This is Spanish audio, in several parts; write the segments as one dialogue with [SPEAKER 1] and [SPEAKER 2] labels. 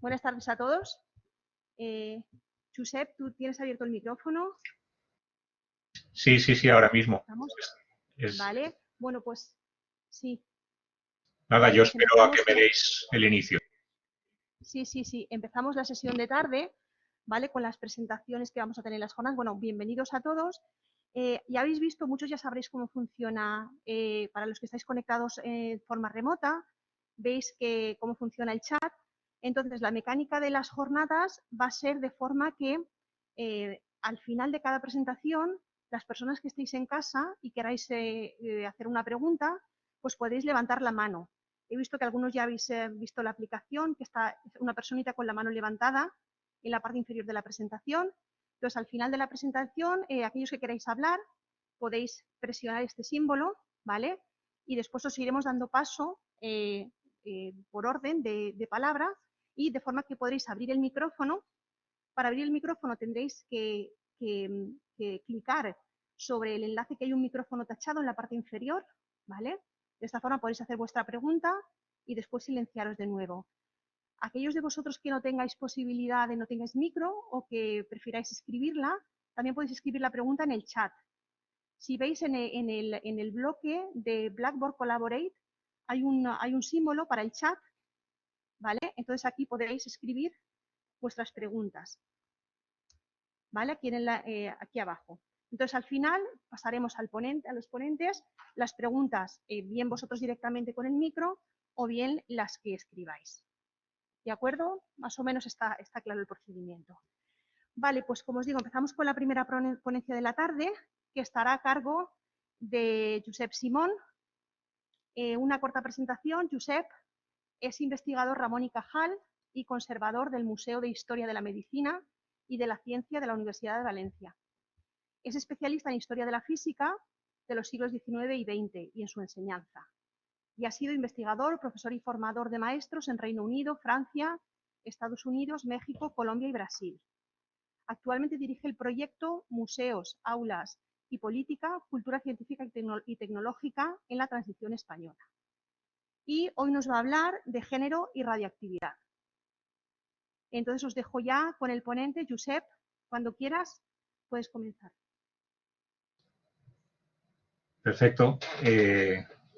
[SPEAKER 1] Buenas tardes a todos. Josep, ¿tú tienes abierto el micrófono?
[SPEAKER 2] Sí, ahora mismo.
[SPEAKER 1] ¿Estamos?
[SPEAKER 2] Es,
[SPEAKER 1] Vale. Bueno, pues sí.
[SPEAKER 2] nada,
[SPEAKER 1] Vale,
[SPEAKER 2] yo
[SPEAKER 1] pues
[SPEAKER 2] espero a que
[SPEAKER 1] empezamos.
[SPEAKER 2] me deis el inicio.
[SPEAKER 1] Sí. Empezamos la sesión de tarde, ¿vale? Con las presentaciones que vamos a tener en las jornadas. Bueno, bienvenidos a todos. Ya habéis visto, muchos ya sabréis cómo funciona, para los que estáis conectados de forma remota, veis cómo funciona el chat. Entonces, la mecánica de las jornadas va a ser de forma que al final de cada presentación, las personas que estéis en casa y queráis hacer una pregunta, pues podéis levantar la mano. He visto que algunos ya habéis visto la aplicación, que está una personita con la mano levantada en la parte inferior de la presentación. Entonces, al final de la presentación, aquellos que queráis hablar, podéis presionar este símbolo, ¿vale? Y después os iremos dando paso por orden de palabra y de forma que podréis abrir el micrófono. Para abrir el micrófono tendréis que clicar sobre el enlace que hay un micrófono tachado en la parte inferior, ¿vale? De esta forma podéis hacer vuestra pregunta y después silenciaros de nuevo. Aquellos de vosotros que no tengáis posibilidad de no tengáis micro o que prefiráis escribirla, también podéis escribir la pregunta en el chat. Si veis en el bloque de Blackboard Collaborate hay un símbolo para el chat, ¿vale? Entonces aquí podéis escribir vuestras preguntas, ¿vale? Aquí abajo. Entonces, al final pasaremos a los ponentes las preguntas, bien vosotros directamente con el micro o bien las que escribáis. ¿De acuerdo? Más o menos está claro el procedimiento. Vale, pues como os digo, empezamos con la primera ponencia de la tarde, que estará a cargo de Josep Simón. Una corta presentación. Josep es investigador Ramón y Cajal y conservador del Museo de Historia de la Medicina y de la Ciencia de la Universidad de Valencia. Es especialista en historia de la física de los siglos XIX y XX y en su enseñanza. Y ha sido investigador, profesor y formador de maestros en Reino Unido, Francia, Estados Unidos, México, Colombia y Brasil. Actualmente dirige el proyecto Museos, Aulas y Política, Cultura Científica y Tecnológica en la Transición Española. Y hoy nos va a hablar de género y radiactividad. Entonces os dejo ya con el ponente. Josep, cuando quieras puedes comenzar.
[SPEAKER 2] Perfecto.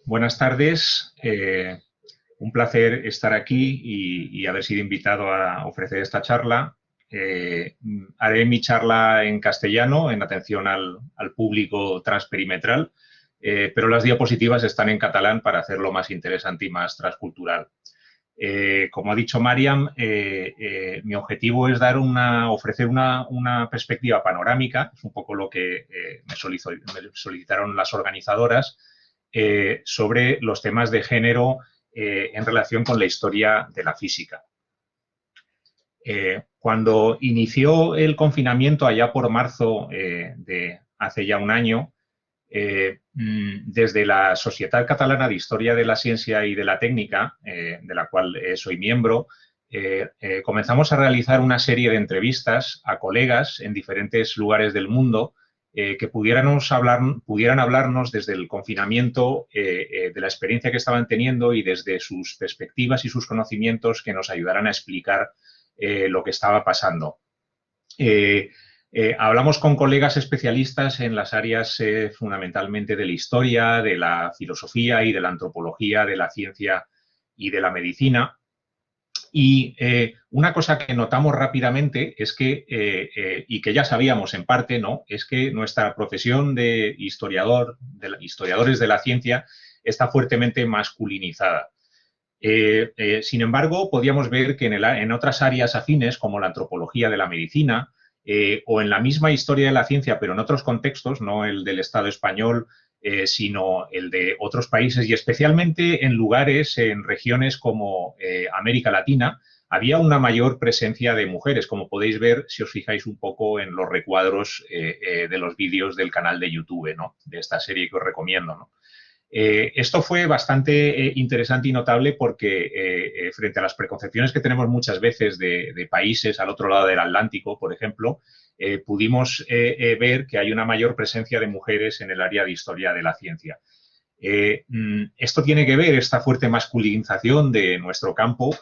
[SPEAKER 2] Buenas tardes. Un placer estar aquí y haber sido invitado a ofrecer esta charla. Haré mi charla en castellano, en atención al público transperimetral, pero las diapositivas están en catalán para hacerlo más interesante y más transcultural. Como ha dicho Mariam, mi objetivo es ofrecer una perspectiva panorámica, es un poco lo que me solicitaron las organizadoras, sobre los temas de género en relación con la historia de la física. Cuando inició el confinamiento allá por marzo de hace ya un año, desde la Societat Catalana de Historia de la Ciencia y de la Técnica, de la cual soy miembro, comenzamos a realizar una serie de entrevistas a colegas en diferentes lugares del mundo que pudieran hablarnos desde el confinamiento de la experiencia que estaban teniendo y desde sus perspectivas y sus conocimientos que nos ayudaran a explicar lo que estaba pasando. Hablamos con colegas especialistas en las áreas fundamentalmente de la historia, de la filosofía y de la antropología, de la ciencia y de la medicina. Y una cosa que notamos rápidamente es que, y que ya sabíamos en parte, ¿no?, es que nuestra profesión de historiadores de la ciencia está fuertemente masculinizada. Sin embargo, podíamos ver que en otras áreas afines, como la antropología de la medicina, o en la misma historia de la ciencia, pero en otros contextos, no el del Estado español, sino el de otros países, y especialmente en lugares, en regiones como América Latina, había una mayor presencia de mujeres, como podéis ver si os fijáis un poco en los recuadros de los vídeos del canal de YouTube, ¿no?, de esta serie que os recomiendo, ¿no? Esto fue bastante interesante y notable porque frente a las preconcepciones que tenemos muchas veces de países al otro lado del Atlántico, por ejemplo, pudimos ver que hay una mayor presencia de mujeres en el área de historia de la ciencia. Esto tiene que ver, esta fuerte masculinización de nuestro campo,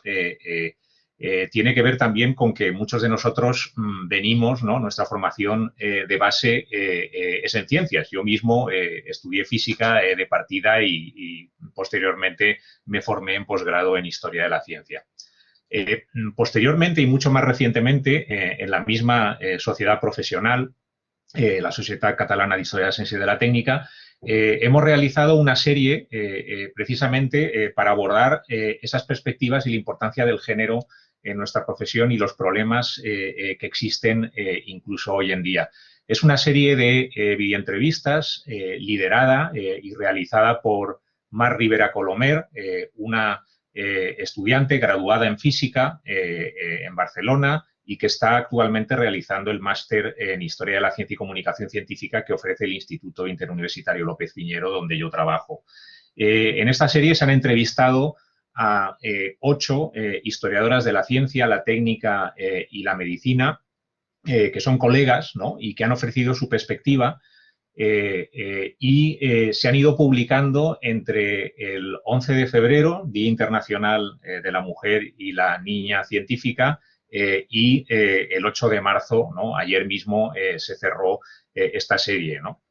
[SPEAKER 2] tiene que ver también con que muchos de nosotros venimos, ¿no? Nuestra formación de base es en ciencias. Yo mismo estudié física de partida y posteriormente me formé en posgrado en historia de la ciencia. Posteriormente y mucho más recientemente, en la misma sociedad profesional, la Societat Catalana de Historia de la Ciencia y de la Técnica, hemos realizado una serie precisamente para abordar esas perspectivas y la importancia del género en nuestra profesión y los problemas que existen incluso hoy en día. Es una serie de videoentrevistas liderada y realizada por Mar Rivera Colomer, una estudiante graduada en física en Barcelona y que está actualmente realizando el máster en Historia de la Ciencia y Comunicación Científica que ofrece el Instituto Interuniversitario López Piñero, donde yo trabajo. En esta serie se han entrevistado a 8 historiadoras de la ciencia, la técnica y la medicina, que son colegas, ¿no? Y que han ofrecido su perspectiva se han ido publicando entre el 11 de febrero, Día Internacional de la Mujer y la Niña Científica, y el 8 de marzo, ¿no? Ayer mismo se cerró esta serie, ¿no?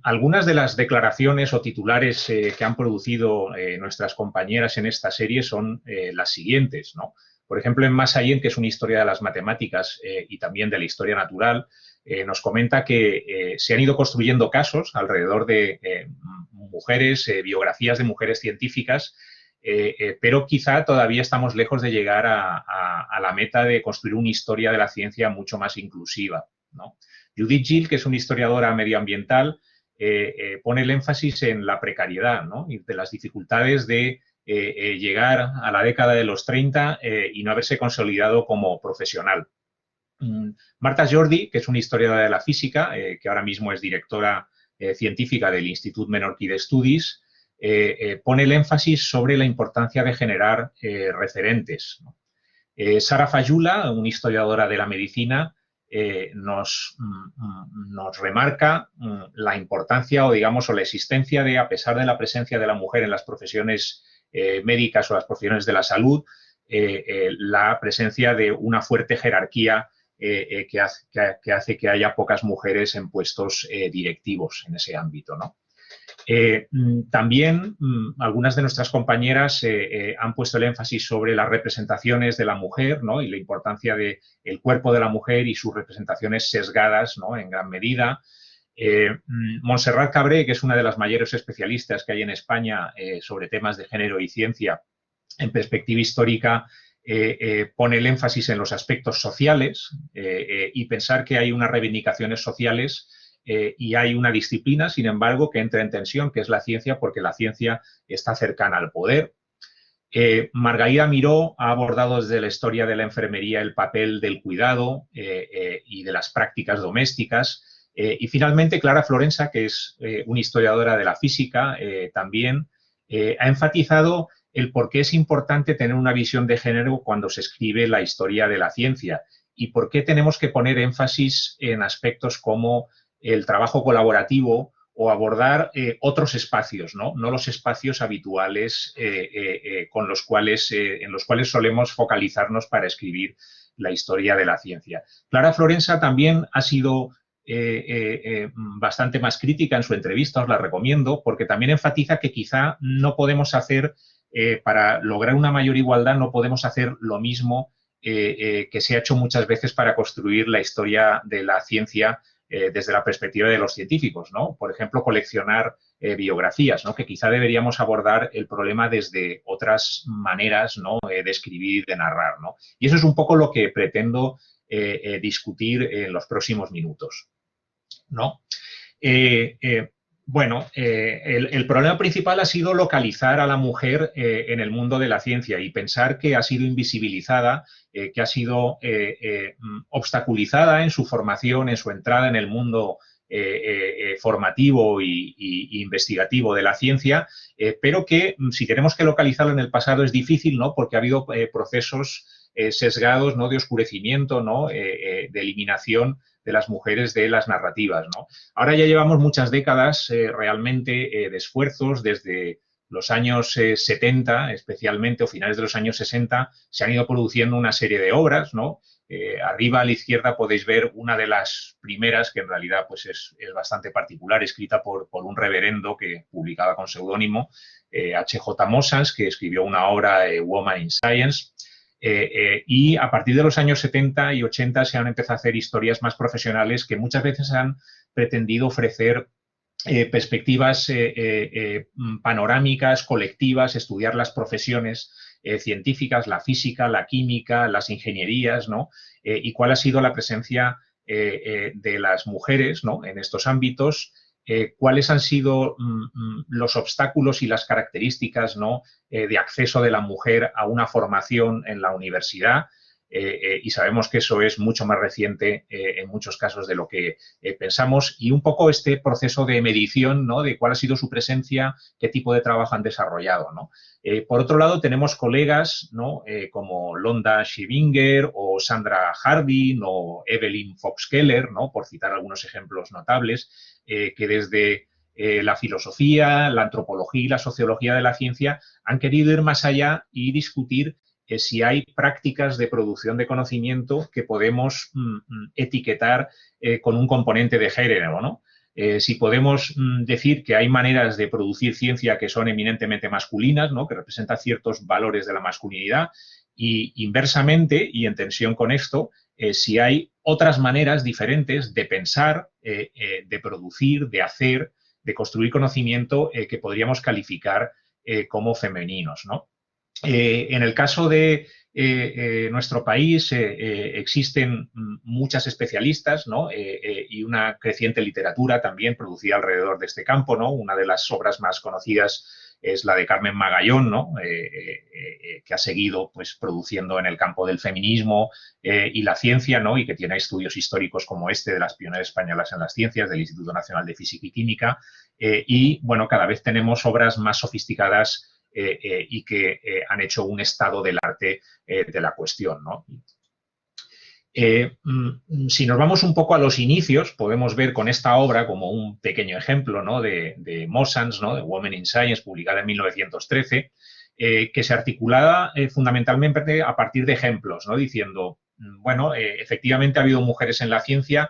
[SPEAKER 2] Algunas de las declaraciones o titulares que han producido nuestras compañeras en esta serie son las siguientes, ¿no? Por ejemplo, en Massayen, que es una historia de las matemáticas y también de la historia natural, nos comenta que se han ido construyendo casos alrededor de mujeres, biografías de mujeres científicas, pero quizá todavía estamos lejos de llegar a la meta de construir una historia de la ciencia mucho más inclusiva, ¿no? Judith Gill, que es una historiadora medioambiental, pone el énfasis en la precariedad, ¿no? Y de las dificultades de llegar a la década de los 30 y no haberse consolidado como profesional. Marta Jordi, que es una historiadora de la física, que ahora mismo es directora científica del Institut Menorquí d'Estudis, pone el énfasis sobre la importancia de generar referentes, ¿no? Sara Fayula, una historiadora de la medicina, nos remarca la importancia o, digamos, o la existencia de, a pesar de la presencia de la mujer en las profesiones médicas o las profesiones de la salud, la presencia de una fuerte jerarquía que hace que haya pocas mujeres en puestos directivos en ese ámbito, ¿no? También algunas de nuestras compañeras han puesto el énfasis sobre las representaciones de la mujer, ¿no? Y la importancia del cuerpo de la mujer y sus representaciones sesgadas, ¿no? En gran medida. Montserrat Cabré, que es una de las mayores especialistas que hay en España sobre temas de género y ciencia en perspectiva histórica, pone el énfasis en los aspectos sociales y pensar que hay unas reivindicaciones sociales y hay una disciplina, sin embargo, que entra en tensión, que es la ciencia, porque la ciencia está cercana al poder. Margarida Miró ha abordado desde la historia de la enfermería el papel del cuidado y de las prácticas domésticas. Y finalmente, Clara Florensa, que es una historiadora de la física también, ha enfatizado el por qué es importante tener una visión de género cuando se escribe la historia de la ciencia y por qué tenemos que poner énfasis en aspectos como el trabajo colaborativo o abordar otros espacios, ¿no? No los espacios habituales en los cuales solemos focalizarnos para escribir la historia de la ciencia. Clara Florensa también ha sido bastante más crítica en su entrevista, os la recomiendo, porque también enfatiza que quizá no podemos hacer, para lograr una mayor igualdad, no podemos hacer lo mismo que se ha hecho muchas veces para construir la historia de la ciencia desde la perspectiva de los científicos, ¿no? Por ejemplo, coleccionar biografías, ¿no? Que quizá deberíamos abordar el problema desde otras maneras, ¿no? De escribir y de narrar, ¿no? Y eso es un poco lo que pretendo discutir en los próximos minutos, ¿no? Bueno, el problema principal ha sido localizar a la mujer en el mundo de la ciencia y pensar que ha sido invisibilizada, que ha sido obstaculizada en su formación, en su entrada en el mundo formativo e investigativo de la ciencia, pero que si tenemos que localizarlo en el pasado es difícil, ¿no? Porque ha habido procesos sesgados, ¿no? De oscurecimiento, ¿no? De eliminación de las mujeres de las narrativas, ¿no? Ahora ya llevamos muchas décadas realmente de esfuerzos desde los años 70, especialmente, o finales de los años 60, se han ido produciendo una serie de obras, ¿no? Arriba a la izquierda podéis ver una de las primeras, que en realidad pues es bastante particular, escrita por un reverendo que publicaba con seudónimo, H.J. Mossans, que escribió una obra, Woman in Science. Y a partir de los años 70 y 80 se han empezado a hacer historias más profesionales que muchas veces han pretendido ofrecer perspectivas panorámicas, colectivas, estudiar las profesiones científicas, la física, la química, las ingenierías, ¿no? Y cuál ha sido la presencia de las mujeres, ¿no? En estos ámbitos, cuáles han sido los obstáculos y las características, ¿no? De acceso de la mujer a una formación en la universidad. Y sabemos que eso es mucho más reciente en muchos casos de lo que pensamos, y un poco este proceso de medición, ¿no? De cuál ha sido su presencia, qué tipo de trabajo han desarrollado, ¿no? Por otro lado, tenemos colegas, ¿no? Como Londa Schivinger o Sandra Harding o Evelyn Fox-Keller, ¿no? Por citar algunos ejemplos notables, que desde la filosofía, la antropología y la sociología de la ciencia han querido ir más allá y discutir si hay prácticas de producción de conocimiento que podemos etiquetar con un componente de género, ¿no? Si podemos decir que hay maneras de producir ciencia que son eminentemente masculinas, ¿no? Que representan ciertos valores de la masculinidad, y inversamente, y en tensión con esto, si hay otras maneras diferentes de pensar, de producir, de hacer, de construir conocimiento que podríamos calificar como femeninos, ¿no? En el caso de nuestro país existen muchas especialistas, ¿no? Y una creciente literatura también producida alrededor de este campo, ¿no? Una de las obras más conocidas es la de Carmen Magallón, ¿no? Que ha seguido pues, produciendo en el campo del feminismo y la ciencia, ¿no? Y que tiene estudios históricos como este de las pioneras españolas en las ciencias del Instituto Nacional de Física y Química. Y, bueno, cada vez tenemos obras más sofisticadas y que han hecho un estado del arte de la cuestión, ¿no? Si nos vamos un poco a los inicios, podemos ver con esta obra como un pequeño ejemplo, ¿no? de Mossans, ¿no? De Women in Science, publicada en 1913, que se articulaba fundamentalmente a partir de ejemplos, ¿no? Diciendo, bueno, efectivamente ha habido mujeres en la ciencia,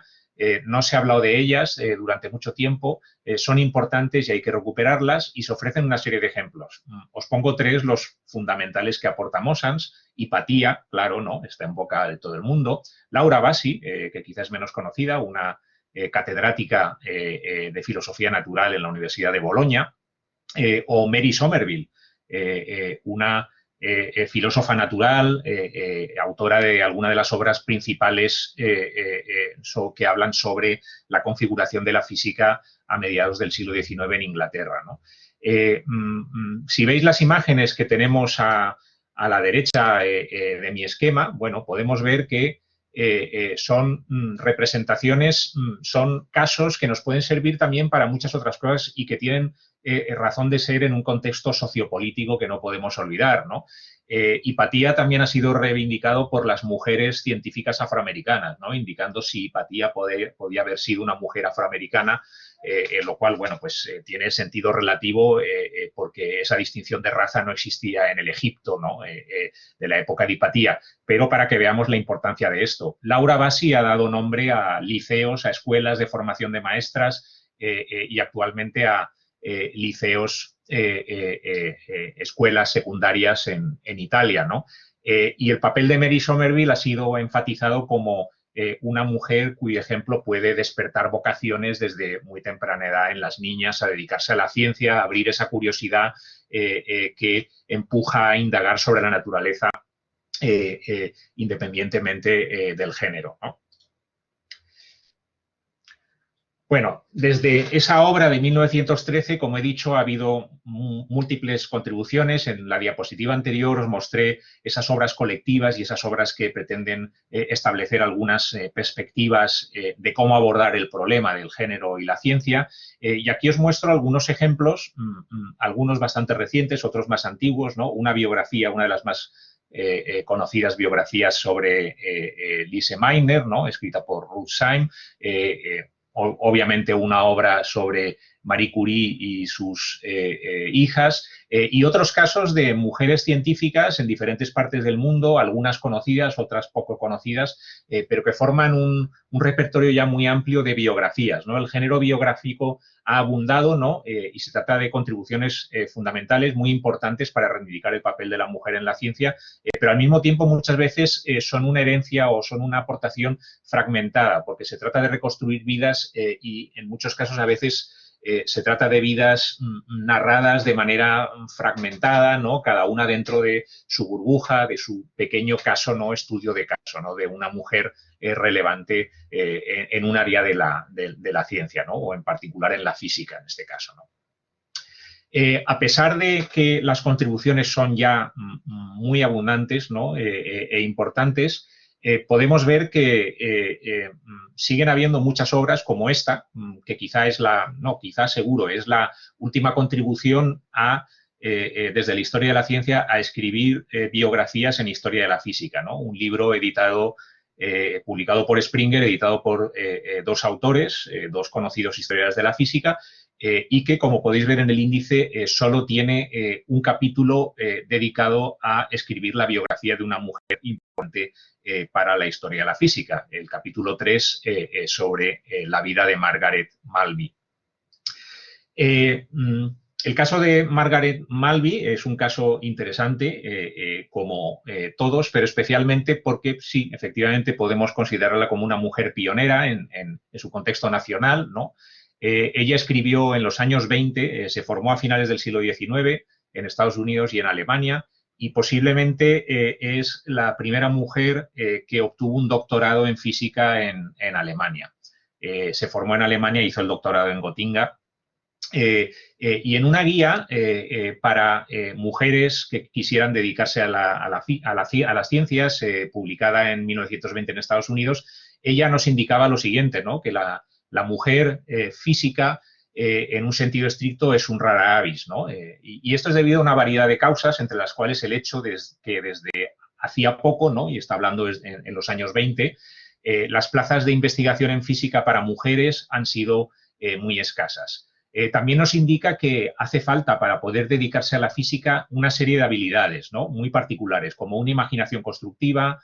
[SPEAKER 2] no se ha hablado de ellas durante mucho tiempo, son importantes y hay que recuperarlas, y se ofrecen una serie de ejemplos. Os pongo tres, los fundamentales que aporta Mossans. Hipatia, claro, ¿no? Está en boca de todo el mundo. Laura Bassi, que quizás es menos conocida, una catedrática de filosofía natural en la Universidad de Bolonia, o Mary Somerville, una filósofa natural, autora de alguna de las obras principales que hablan sobre la configuración de la física a mediados del siglo XIX en Inglaterra, ¿no? Si veis las imágenes que tenemos a la derecha de mi esquema, bueno, podemos ver que son representaciones, son casos que nos pueden servir también para muchas otras cosas y que tienen razón de ser en un contexto sociopolítico que no podemos olvidar, ¿no? Hipatia también ha sido reivindicado por las mujeres científicas afroamericanas, ¿no? Indicando si Hipatia podía haber sido una mujer afroamericana, lo cual, bueno, pues tiene sentido relativo porque esa distinción de raza no existía en el Egipto, ¿no? De la época de Hipatia. Pero para que veamos la importancia de esto, Laura Bassi ha dado nombre a liceos, a escuelas de formación de maestras y actualmente a liceos, escuelas secundarias en Italia, ¿no? Y el papel de Mary Somerville ha sido enfatizado como una mujer cuyo ejemplo puede despertar vocaciones desde muy temprana edad en las niñas a dedicarse a la ciencia, a abrir esa curiosidad que empuja a indagar sobre la naturaleza independientemente del género, ¿no? Bueno, desde esa obra de 1913, como he dicho, ha habido múltiples contribuciones. En la diapositiva anterior os mostré esas obras colectivas y esas obras que pretenden establecer algunas perspectivas de cómo abordar el problema del género y la ciencia. Y aquí os muestro algunos ejemplos, algunos bastante recientes, otros más antiguos, ¿no? Una biografía, una de las más conocidas biografías sobre Lise Meitner, ¿no? Escrita por Ruth Syme, obviamente una obra sobre Marie Curie y sus hijas, y otros casos de mujeres científicas en diferentes partes del mundo, algunas conocidas, otras poco conocidas, pero que forman un repertorio ya muy amplio de biografías, ¿no? El género biográfico ha abundado, ¿no? Y se trata de contribuciones fundamentales muy importantes para reivindicar el papel de la mujer en la ciencia, pero al mismo tiempo muchas veces son una herencia o son una aportación fragmentada, porque se trata de reconstruir vidas y en muchos casos a veces se trata de vidas narradas de manera fragmentada, ¿no? Cada una dentro de su burbuja, de su pequeño caso, ¿no? Estudio de caso, ¿no? De una mujer relevante en un área de la ciencia, ¿no? O en particular en la física, en este caso, ¿no? A pesar de que las contribuciones son ya muy abundantes, ¿no? E importantes, podemos ver que siguen habiendo muchas obras como esta, que quizá es quizá seguro, es la última contribución desde la historia de la ciencia a escribir biografías en historia de la física, ¿no? Un libro editado, publicado por Springer, editado por dos autores, dos conocidos historiadores de la física, y que, como podéis ver en el índice, solo tiene un capítulo dedicado a escribir la biografía de una mujer importante para la historia de la física, el capítulo 3 sobre la vida de Margaret Malby. El caso de Margaret Malby es un caso interesante, como todos, pero especialmente porque sí, efectivamente podemos considerarla como una mujer pionera en su contexto nacional, ¿no? Ella escribió en los años 20, se formó a finales del siglo XIX en Estados Unidos y en Alemania, y posiblemente es la primera mujer que obtuvo un doctorado en física en Alemania. Se formó en Alemania e hizo el doctorado en Gotinga. Y en una guía para mujeres que quisieran dedicarse a las ciencias, publicada en 1920 en Estados Unidos, ella nos indicaba lo siguiente, ¿no? Que la mujer física, en un sentido estricto, es un rara avis, ¿no? Y esto es debido a una variedad de causas, entre las cuales el hecho de que desde hacía poco, ¿no? Y está hablando en los años 20, las plazas de investigación en física para mujeres han sido muy escasas. También nos indica que hace falta, para poder dedicarse a la física, una serie de habilidades, ¿no? Muy particulares, como una imaginación constructiva,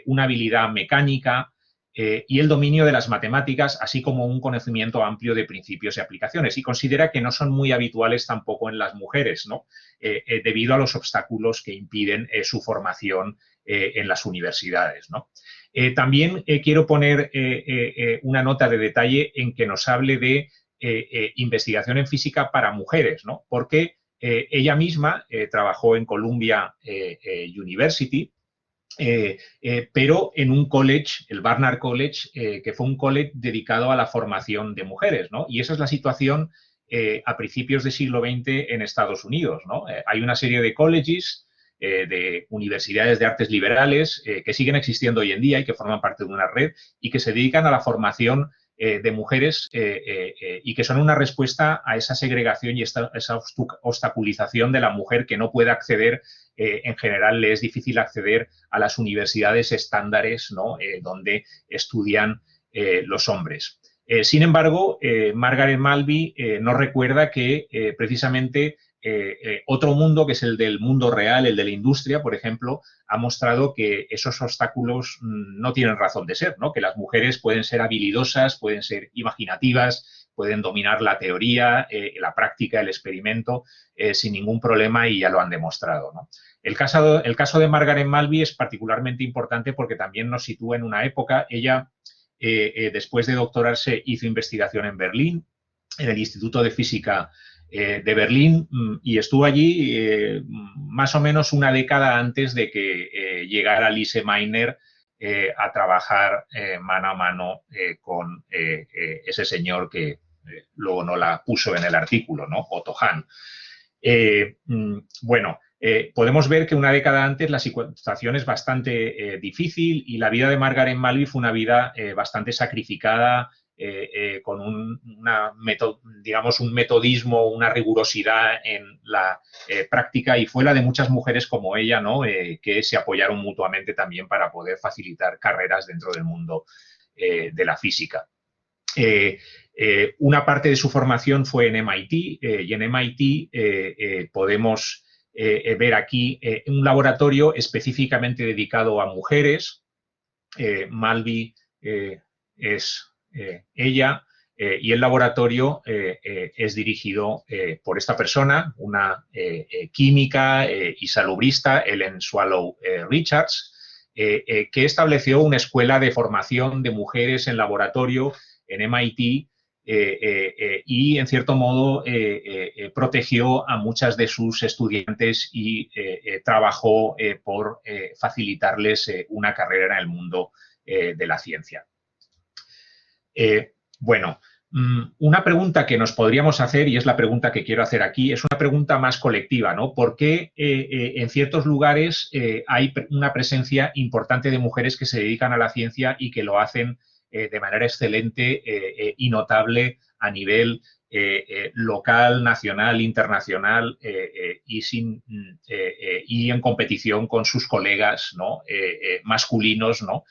[SPEAKER 2] una habilidad mecánica, y el dominio de las matemáticas, así como un conocimiento amplio de principios y aplicaciones. Y considera que no son muy habituales tampoco en las mujeres, ¿no? Debido a los obstáculos que impiden su formación en las universidades, ¿no? También quiero poner una nota de detalle en que nos hable de investigación en física para mujeres, ¿no? Porque ella misma trabajó en Columbia University, pero en un college, el Barnard College, que fue un college dedicado a la formación de mujeres, ¿no? Y esa es la situación a principios del siglo XX en Estados Unidos, ¿no? Hay una serie de colleges, de universidades de artes liberales que siguen existiendo hoy en día y que forman parte de una red y que se dedican a la formación de mujeres y que son una respuesta a esa segregación y esa obstaculización de la mujer que no puede acceder, en general le es difícil acceder a las universidades estándares, ¿no? Donde estudian los hombres. Sin embargo, Margaret Malby nos recuerda que precisamente otro mundo, que es el del mundo real, el de la industria, por ejemplo, ha mostrado que esos obstáculos no tienen razón de ser, ¿no? Que las mujeres pueden ser habilidosas, pueden ser imaginativas, pueden dominar la teoría, la práctica, el experimento, sin ningún problema, y ya lo han demostrado, ¿no? El caso de Margaret Malby es particularmente importante porque también nos sitúa en una época. Ella, después de doctorarse, hizo investigación en Berlín, en el Instituto de Física de Berlín, y estuvo allí más o menos una década antes de que llegara Lise Meitner a trabajar mano a mano con ese señor que luego no la puso en el artículo, ¿no? Otto Hahn. Bueno, podemos ver que una década antes la situación es bastante difícil, y la vida de Margaret Malby fue una vida bastante sacrificada, con un metodismo, una rigurosidad en la práctica, y fue la de muchas mujeres como ella, ¿no? Que se apoyaron mutuamente también para poder facilitar carreras dentro del mundo de la física. Una parte de su formación fue en MIT y en MIT podemos ver aquí un laboratorio específicamente dedicado a mujeres. Malvi es ella y el laboratorio es dirigido por esta persona, una química y salubrista, Ellen Swallow Richards, que estableció una escuela de formación de mujeres en laboratorio en MIT y, en cierto modo, protegió a muchas de sus estudiantes y trabajó por facilitarles una carrera en el mundo de la ciencia. Bueno, una pregunta que nos podríamos hacer, y es la pregunta que quiero hacer aquí, es una pregunta más colectiva, ¿no? ¿Por qué en ciertos lugares hay una presencia importante de mujeres que se dedican a la ciencia y que lo hacen de manera excelente y notable a nivel local, nacional, internacional y en competición con sus colegas, ¿no? Masculinos, ¿no?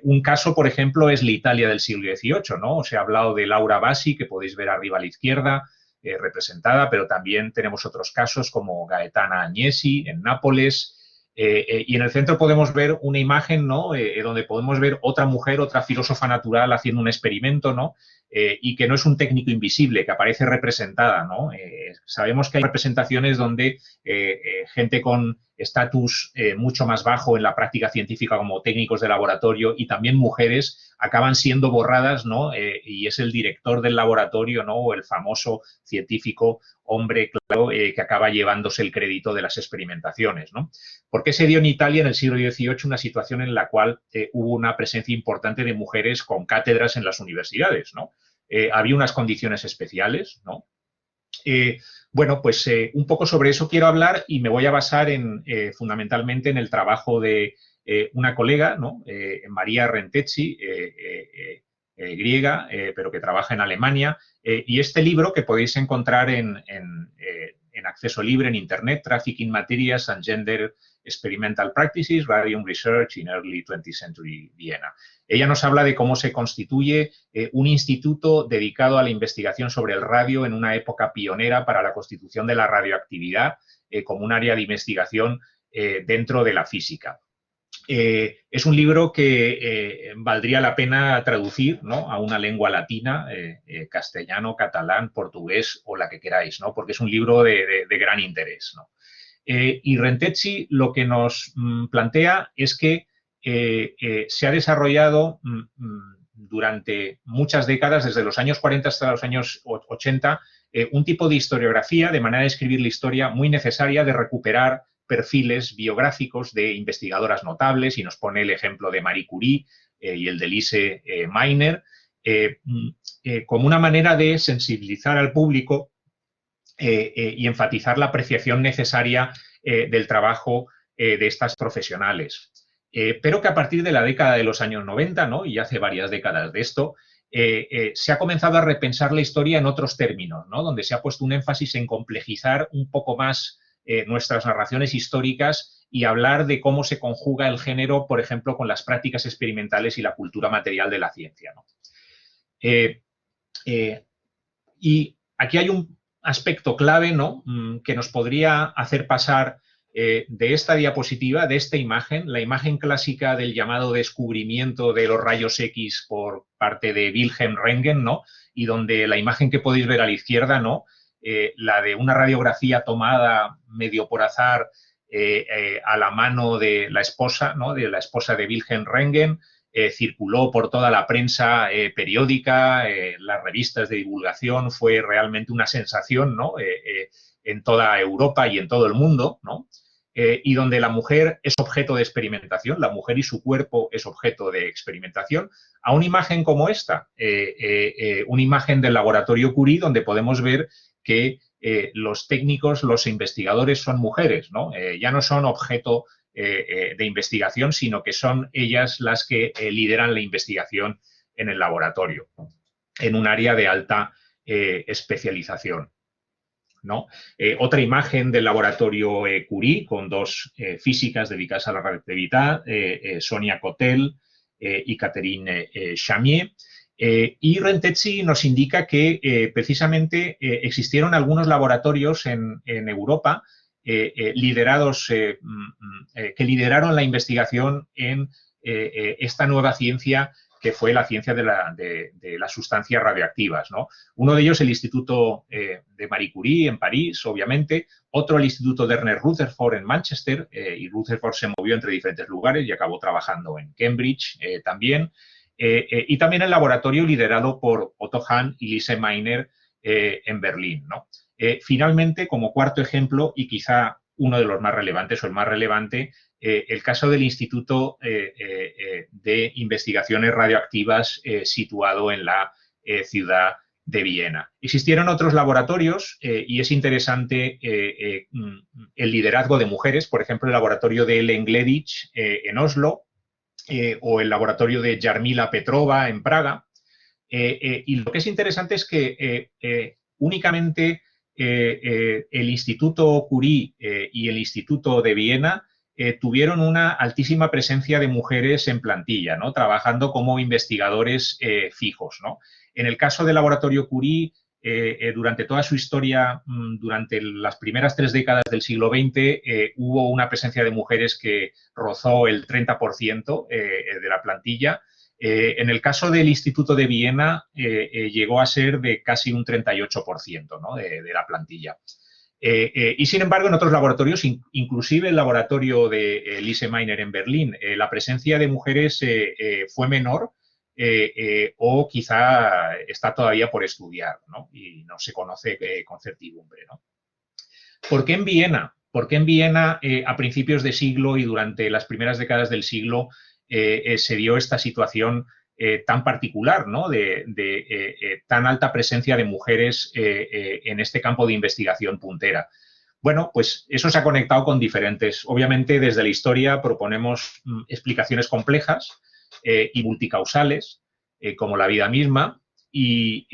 [SPEAKER 2] Un caso, por ejemplo, es la Italia del siglo XVIII, ¿no? Os he hablado de Laura Bassi, que podéis ver arriba a la izquierda, representada, pero también tenemos otros casos como Gaetana Agnesi en Nápoles. Y en el centro podemos ver una imagen, ¿no? Donde podemos ver otra mujer, otra filósofa natural haciendo un experimento, ¿no? Y que no es un técnico invisible, que aparece representada, ¿no? Sabemos que hay representaciones donde gente con estatus mucho más bajo en la práctica científica como técnicos de laboratorio y también mujeres acaban siendo borradas, ¿no? Y es el director del laboratorio, ¿no? O el famoso científico hombre, claro, que acaba llevándose el crédito de las experimentaciones, ¿no? ¿Por qué se dio en Italia en el siglo XVIII una situación en la cual hubo una presencia importante de mujeres con cátedras en las universidades, ¿no? Había unas condiciones especiales, ¿no? Bueno, pues un poco sobre eso quiero hablar y me voy a basar fundamentalmente en el trabajo de una colega, ¿no? María Rentecci, griega, pero que trabaja en Alemania, y este libro que podéis encontrar en acceso libre en Internet, Trafficking Materials and Gender Experimental Practices, Radium Research in Early 20th Century Vienna. Ella nos habla de cómo se constituye un instituto dedicado a la investigación sobre el radio en una época pionera para la constitución de la radioactividad como un área de investigación dentro de la física. Es un libro que valdría la pena traducir, ¿no? A una lengua latina, castellano, catalán, portugués o la que queráis, ¿no? Porque es un libro de gran interés, ¿no? Y Rentecci lo que nos plantea es que se ha desarrollado durante muchas décadas, desde los años 40 hasta los años 80, un tipo de historiografía, de manera de escribir la historia muy necesaria de recuperar perfiles biográficos de investigadoras notables, y nos pone el ejemplo de Marie Curie y el de Lise Meitner, como una manera de sensibilizar al público y enfatizar la apreciación necesaria del trabajo de estas profesionales. Pero que a partir de la década de los años 90, ¿no? Y hace varias décadas de esto, se ha comenzado a repensar la historia en otros términos, ¿no? Donde se ha puesto un énfasis en complejizar un poco más nuestras narraciones históricas y hablar de cómo se conjuga el género, por ejemplo, con las prácticas experimentales y la cultura material de la ciencia, ¿no? Y aquí hay un aspecto clave, ¿no? Que nos podría hacer pasar de esta diapositiva, de esta imagen, la imagen clásica del llamado descubrimiento de los rayos X por parte de Wilhelm Röntgen, ¿no? Y donde la imagen que podéis ver a la izquierda, ¿no? La de una radiografía tomada medio por azar a la mano de la esposa, ¿no? De la esposa de Wilhelm Röntgen, circuló por toda la prensa periódica, las revistas de divulgación, fue realmente una sensación, ¿no? En toda Europa y en todo el mundo, ¿no? Y donde la mujer es objeto de experimentación, la mujer y su cuerpo es objeto de experimentación, a una imagen como esta, una imagen del laboratorio Curie, donde podemos ver que los técnicos, los investigadores son mujeres, ¿no? Ya no son objeto de investigación, sino que son ellas las que lideran la investigación en el laboratorio, en un área de alta especialización, ¿no? Otra imagen del laboratorio Curie con dos físicas dedicadas a la radioactividad, Sonia Cotel y Catherine Chamier. Y Rentechi nos indica que precisamente existieron algunos laboratorios en Europa que lideraron la investigación en esta nueva ciencia que fue la ciencia de las sustancias radioactivas, ¿no? Uno de ellos el Instituto de Marie Curie en París, obviamente, otro el Instituto de Ernest Rutherford en Manchester, y Rutherford se movió entre diferentes lugares y acabó trabajando en Cambridge también, y también el laboratorio liderado por Otto Hahn y Lise Meitner en Berlín, ¿no? Finalmente, como cuarto ejemplo, y quizá uno de los más relevantes o el más relevante, el caso del Instituto de Investigaciones Radioactivas situado en la ciudad de Viena. Existieron otros laboratorios y es interesante el liderazgo de mujeres, por ejemplo, el laboratorio de Ellen Gleditsch en Oslo o el laboratorio de Jarmila Petrova en Praga. Y lo que es interesante es que únicamente el Instituto Curie y el Instituto de Viena tuvieron una altísima presencia de mujeres en plantilla, ¿no? Trabajando como investigadores fijos, ¿no? En el caso del laboratorio Curie, durante toda su historia, durante las primeras 3 décadas del siglo XX, hubo una presencia de mujeres que rozó el 30% de la plantilla. En el caso del Instituto de Viena, llegó a ser de casi un 38%, ¿no? de la plantilla. Y sin embargo, en otros laboratorios, inclusive el laboratorio de Lise Meitner en Berlín, la presencia de mujeres fue menor o quizá está todavía por estudiar, ¿no? Y no se conoce con certidumbre, ¿no? ¿Por qué en Viena? ¿Por qué en Viena a principios de siglo y durante las primeras décadas del siglo se dio esta situación tan particular, ¿no? de tan alta presencia de mujeres en este campo de investigación puntera? Bueno, pues eso se ha conectado con diferentes. Obviamente, desde la historia proponemos explicaciones complejas y multicausales, como la vida misma, y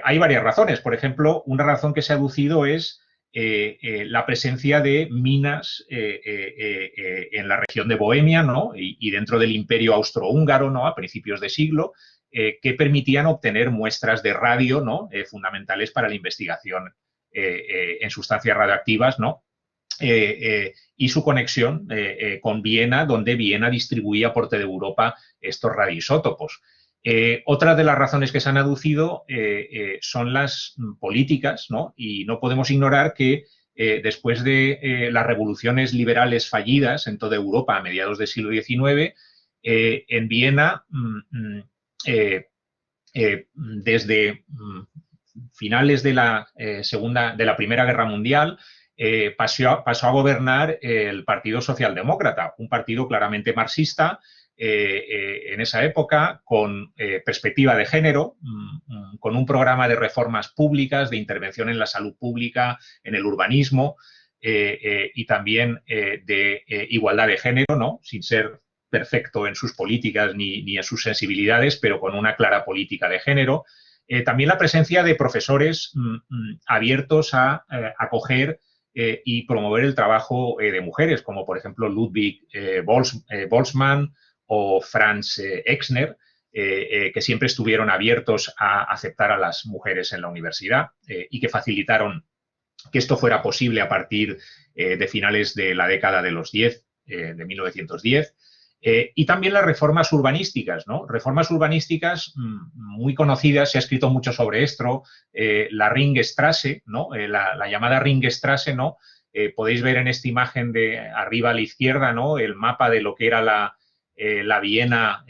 [SPEAKER 2] hay varias razones. Por ejemplo, una razón que se ha aducido es la presencia de minas en la región de Bohemia, ¿no? y dentro del Imperio Austrohúngaro, ¿no? A principios de siglo, que permitían obtener muestras de radio, ¿no? Fundamentales para la investigación en sustancias radioactivas, ¿no? Y su conexión con Viena, donde Viena distribuía por toda Europa estos radioisótopos. Otra de las razones que se han aducido son las políticas, ¿no? Y no podemos ignorar que después de las revoluciones liberales fallidas en toda Europa a mediados del siglo XIX, en Viena, desde finales de la Primera Guerra Mundial, pasó a gobernar el Partido Socialdemócrata, un partido claramente marxista, en esa época, con perspectiva de género, con un programa de reformas públicas, de intervención en la salud pública, en el urbanismo y también de igualdad de género, ¿no? Sin ser perfecto en sus políticas ni en sus sensibilidades, pero con una clara política de género. También la presencia de profesores abiertos a acoger y promover el trabajo de mujeres, como por ejemplo Ludwig Boltzmann o Franz Exner, que siempre estuvieron abiertos a aceptar a las mujeres en la universidad y que facilitaron que esto fuera posible a partir de finales de la década de los 10, de 1910. Y también las reformas urbanísticas, ¿no? Reformas urbanísticas muy conocidas, se ha escrito mucho sobre esto, la Ringstraße, ¿no? La llamada Ringstraße, ¿no? Podéis ver en esta imagen de arriba a la izquierda, ¿no? El mapa de lo que era la Viena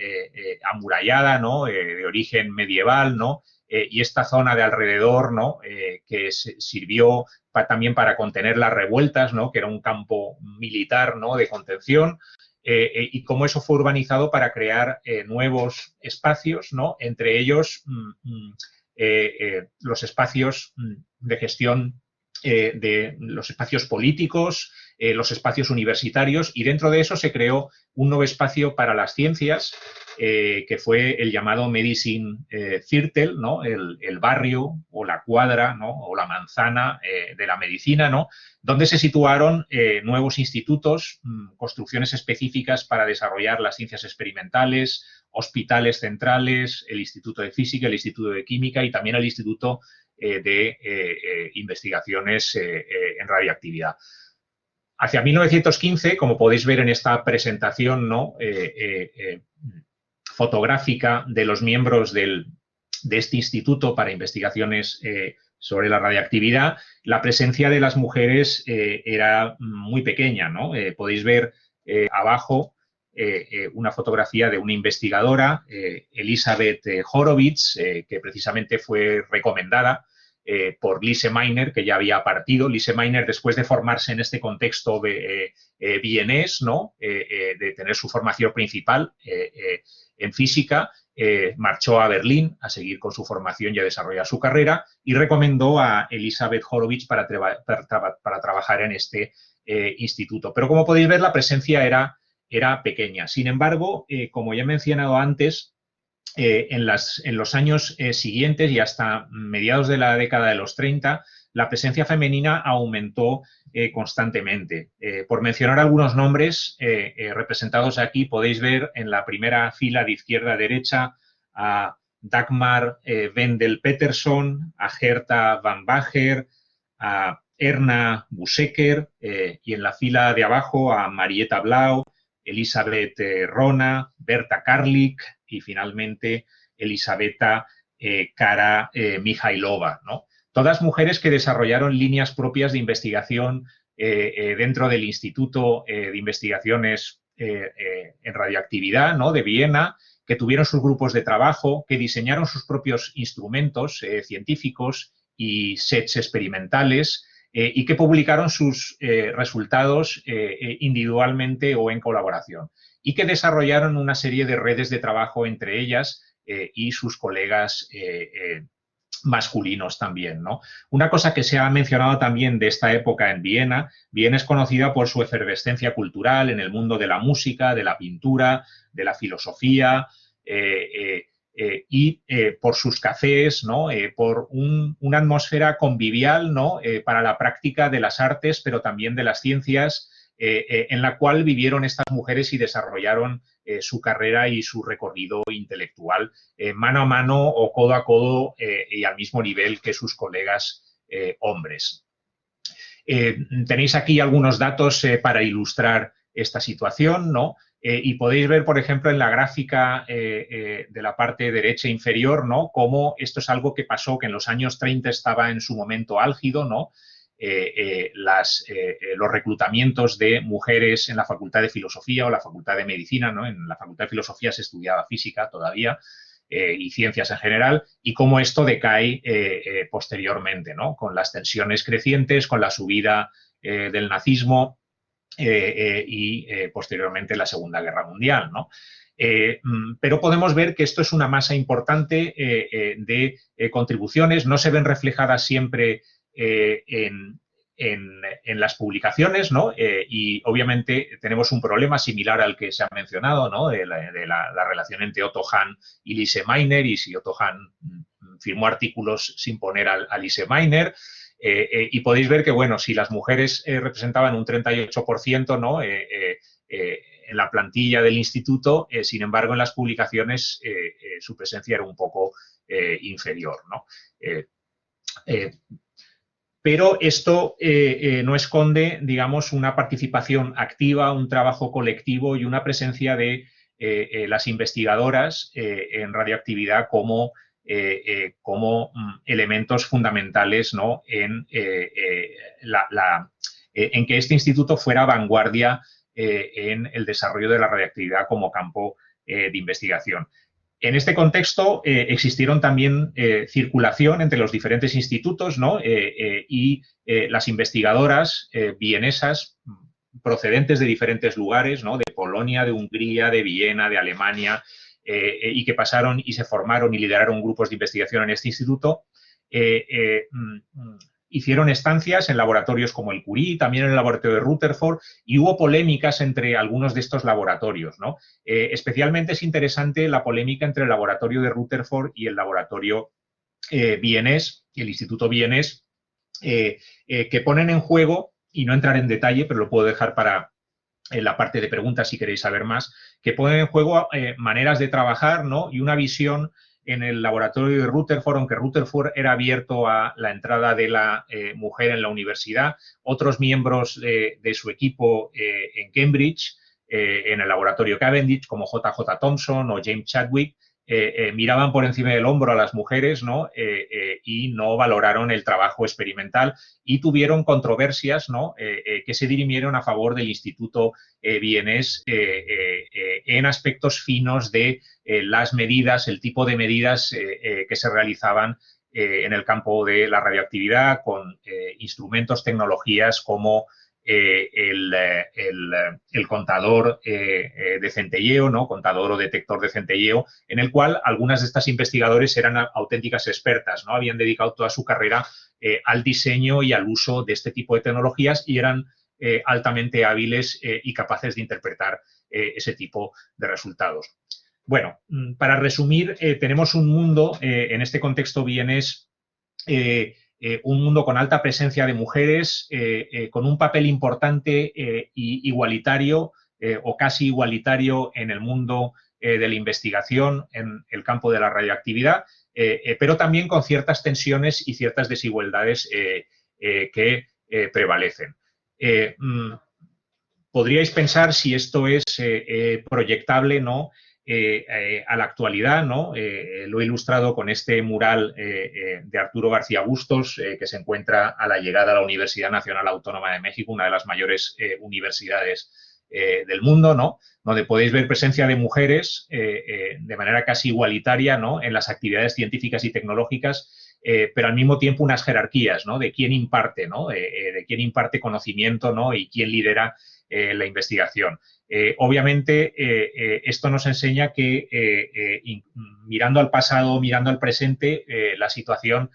[SPEAKER 2] amurallada, ¿no? De origen medieval, ¿no? Y esta zona de alrededor, ¿no? Que sirvió también para contener las revueltas, ¿no? Que era un campo militar, ¿no? De contención. Y cómo eso fue urbanizado para crear nuevos espacios, ¿no? Entre ellos los espacios de gestión de los espacios políticos, los espacios universitarios, y dentro de eso se creó un nuevo espacio para las ciencias, que fue el llamado Medicine Viertel, ¿no? El barrio o la cuadra, ¿no? O la manzana de la medicina, ¿no? donde se situaron nuevos institutos, construcciones específicas para desarrollar las ciencias experimentales, hospitales centrales, el Instituto de Física, el Instituto de Química y también el Instituto de Investigaciones en Radioactividad. Hacia 1915, como podéis ver en esta presentación, ¿no? Fotográfica de los miembros de este instituto para investigaciones sobre la radiactividad, la presencia de las mujeres era muy pequeña, ¿no? Podéis ver abajo una fotografía de una investigadora, Elisabeth Horowitz, que precisamente fue recomendada por Lise Meitner, que ya había partido. Lise Meitner, después de formarse en este contexto vienés, ¿no? De tener su formación principal en física, marchó a Berlín a seguir con su formación y a desarrollar su carrera y recomendó a Elisabeth Horowitz para trabajar en este instituto. Pero como podéis ver, la presencia era pequeña. Sin embargo, como ya he mencionado antes, en los años siguientes y hasta mediados de la década de los 30, la presencia femenina aumentó constantemente. Por mencionar algunos nombres representados aquí, podéis ver en la primera fila de izquierda a derecha a Dagmar Wendel-Pettersson, a Herta van Bager, a Erna Busecker y en la fila de abajo a Marietta Blau, Elisabeth Rona, Berta Karlik y finalmente Elisabeta Kara Mijailova, ¿no? Todas mujeres que desarrollaron líneas propias de investigación dentro del Instituto de Investigaciones en Radioactividad, ¿no? De Viena, que tuvieron sus grupos de trabajo, que diseñaron sus propios instrumentos científicos y sets experimentales, y que publicaron sus resultados individualmente o en colaboración y que desarrollaron una serie de redes de trabajo entre ellas y sus colegas masculinos también, ¿no? Una cosa que se ha mencionado también de esta época en Viena, Viena es conocida por su efervescencia cultural en el mundo de la música, de la pintura, de la filosofía, y por sus cafés, ¿no? Por una atmósfera convivial, ¿no? Para la práctica de las artes, pero también de las ciencias, en la cual vivieron estas mujeres y desarrollaron su carrera y su recorrido intelectual mano a mano o codo a codo y al mismo nivel que sus colegas hombres. Tenéis aquí algunos datos para ilustrar esta situación, ¿no? Y podéis ver, por ejemplo, en la gráfica de la parte derecha inferior, ¿no? Cómo esto es algo que pasó, que en los años 30 estaba en su momento álgido, ¿no? Los reclutamientos de mujeres en la Facultad de Filosofía o la Facultad de Medicina, ¿no? En la Facultad de Filosofía se estudiaba física todavía y ciencias en general, y cómo esto decae posteriormente, ¿no? Con las tensiones crecientes, con la subida del nazismo y posteriormente la Segunda Guerra Mundial, ¿no? Pero podemos ver que esto es una masa importante de contribuciones, no se ven reflejadas siempre en las publicaciones, ¿no? Y obviamente tenemos un problema similar al que se ha mencionado, ¿no? De la relación entre Otto Hahn y Lise Meitner, y si Otto Hahn firmó artículos sin poner a Lise Meitner. Y podéis ver que, bueno, si las mujeres representaban un 38%, ¿no? En la plantilla del instituto, sin embargo, en las publicaciones su presencia era un poco inferior, ¿no? Pero esto no esconde, digamos, una participación activa, un trabajo colectivo y una presencia de las investigadoras en radioactividad como elementos fundamentales, ¿no? En que este instituto fuera vanguardia en el desarrollo de la radioactividad como campo de investigación. En este contexto existieron también circulación entre los diferentes institutos, ¿no? Y las investigadoras vienesas procedentes de diferentes lugares, ¿no? De Polonia, de Hungría, de Viena, de Alemania, y que pasaron y se formaron y lideraron grupos de investigación en este instituto, hicieron estancias en laboratorios como el Curie, también en el laboratorio de Rutherford, y hubo polémicas entre algunos de estos laboratorios, ¿no? Especialmente es interesante la polémica entre el laboratorio de Rutherford y el laboratorio vienés, el Instituto vienés, que ponen en juego y no entrar en detalle, pero lo puedo dejar para en la parte de preguntas si queréis saber más, que ponen en juego maneras de trabajar, ¿no? Y una visión en el laboratorio de Rutherford, aunque Rutherford era abierto a la entrada de la mujer en la universidad, otros miembros de su equipo en Cambridge, en el laboratorio Cavendish, como J.J. Thomson o James Chadwick, miraban por encima del hombro a las mujeres, ¿no? Y no valoraron el trabajo experimental y tuvieron controversias, ¿no? Que se dirimieron a favor del Instituto vienés en aspectos finos de las medidas, el tipo de medidas que se realizaban en el campo de la radioactividad con instrumentos, tecnologías como el contador de centelleo, ¿no? Contador o detector de centelleo, en el cual algunas de estas investigadores eran auténticas expertas, ¿no? Habían dedicado toda su carrera al diseño y al uso de este tipo de tecnologías y eran altamente hábiles y capaces de interpretar ese tipo de resultados. Bueno, para resumir, tenemos un mundo, en este contexto vienés, un mundo con alta presencia de mujeres, con un papel importante y igualitario o casi igualitario en el mundo de la investigación, en el campo de la radioactividad, pero también con ciertas tensiones y ciertas desigualdades que prevalecen. Podríais pensar si esto es proyectable, ¿no? A la actualidad, ¿no? Lo he ilustrado con este mural de Arturo García Bustos, que se encuentra a la llegada a la Universidad Nacional Autónoma de México, una de las mayores universidades del mundo, ¿no? Donde podéis ver presencia de mujeres de manera casi igualitaria, ¿no? En las actividades científicas y tecnológicas, pero al mismo tiempo unas jerarquías, ¿no? De quién imparte, ¿no? De quién imparte conocimiento, ¿no? Y quién lidera la investigación. Obviamente, esto nos enseña que mirando al pasado, mirando al presente, la situación